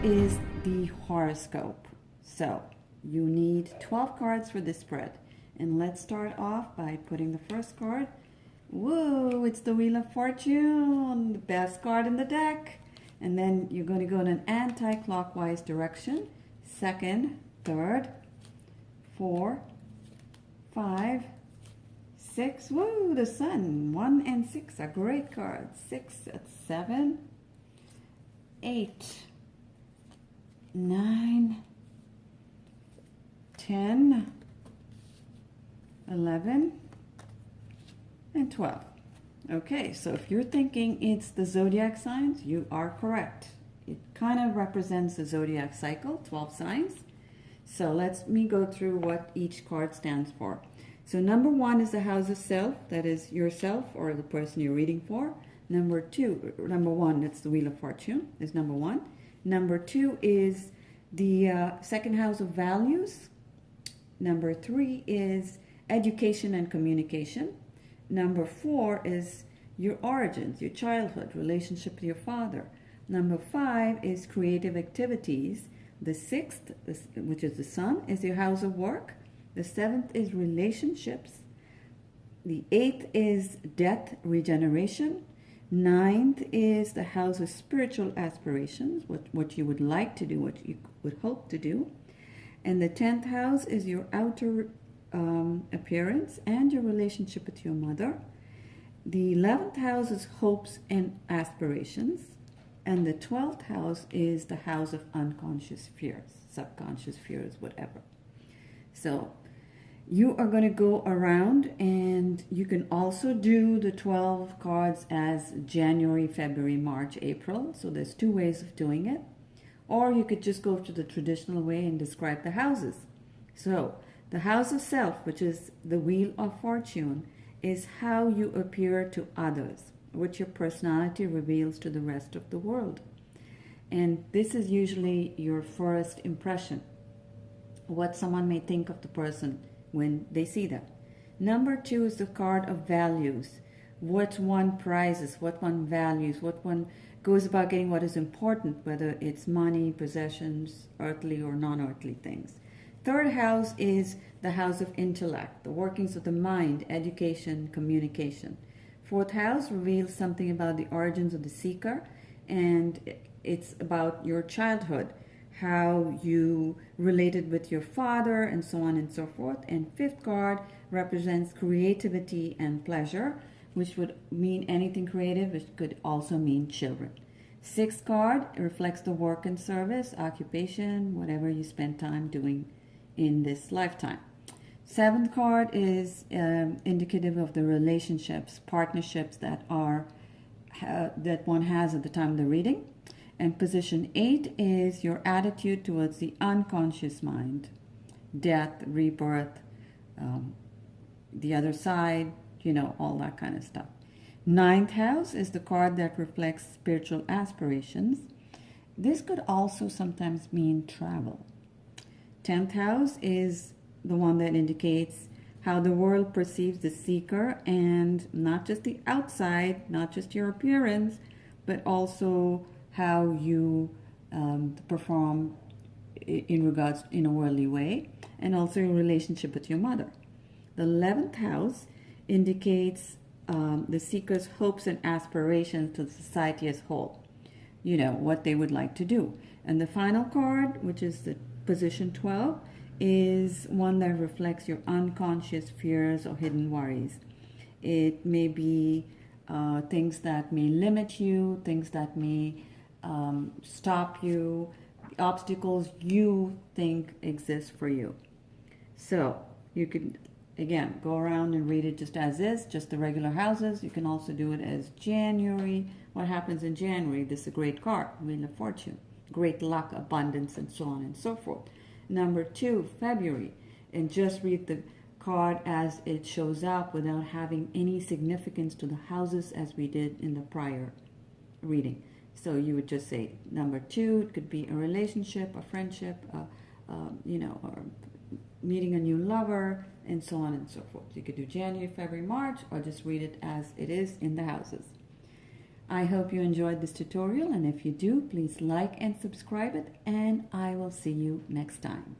is the horoscope. So you need 12 cards for this spread. And let's start off by putting the first card. Whoa, it's the Wheel of Fortune, the best card in the deck. And then you're going to go in an anti-clockwise direction. Second, third, 4, 5, 6. Woo, the Sun. 1 and 6 are great cards. 6, that's 7, 8, 9, 10, 11, and 12. Okay, so if you're thinking it's the zodiac signs, you are correct. It kind of represents the zodiac cycle, 12 signs. So let me go through what each card stands for. So number 1 is the house of self, that is yourself or the person you're reading for. Number 1, that's the Wheel of Fortune, is number 1. Number 2 is the second house of values. Number 3 is education and communication. Number 4 is your origins, your childhood, relationship with your father. Number 5 is creative activities. The 6th, which is the Sun, is your house of work. The 7th is relationships. The 8th is death, regeneration. 9th is the house of spiritual aspirations, what you would like to do, what you would hope to do. And the 10th house is your outer appearance and your relationship with your mother. The 11th house is hopes and aspirations. And the 12th house is the house of unconscious fears, subconscious fears, whatever. So you are going to go around, and you can also do the 12 cards as January, February, March, April. So there's 2 ways of doing it. Or you could just go to the traditional way and describe the houses. So the house of self, which is the Wheel of Fortune, is how you appear to others, what your personality reveals to the rest of the world. And this is usually your first impression, what someone may think of the person when they see them. Number 2 is the card of values, what one prizes, what one values, what one goes about getting, what is important, whether it's money, possessions, earthly or non-earthly things. Third house is the house of intellect, the workings of the mind, education, communication. Fourth house reveals something about the origins of the seeker, and it's about your childhood, how you related with your father, and so on and so forth. And fifth card represents creativity and pleasure, which would mean anything creative, which could also mean children. Sixth card reflects the work and service, occupation, whatever you spend time doing in this lifetime. Seventh card is indicative of the relationships, partnerships that one has at the time of the reading. And position 8 is your attitude towards the unconscious mind, death, rebirth, the other side, all that kind of stuff. Ninth house is the card that reflects spiritual aspirations. This could also sometimes mean travel. 10th house is the one that indicates how the world perceives the seeker, and not just the outside, not just your appearance, but also how you perform in a worldly way, and also your relationship with your mother. The 11th house indicates the seeker's hopes and aspirations to society as whole, what they would like to do. And the final card, which is the position 12, is one that reflects your unconscious fears or hidden worries. It may be things that may limit you, things that may stop you, obstacles you think exist for you. So you could, again, go around and read it just as is, just the regular houses. You can also do it as January. What happens in January? This is a great card, Wheel of Fortune. Great luck, abundance, and so on and so forth. Number 2, February. And just read the card as it shows up without having any significance to the houses as we did in the prior reading. So you would just say number 2, it could be a relationship, a friendship, or meeting a new lover, and so on and so forth. You could do January, February, March, or just read it as it is in the houses. I hope you enjoyed this tutorial, and if you do, please like and subscribe it, and I will see you next time.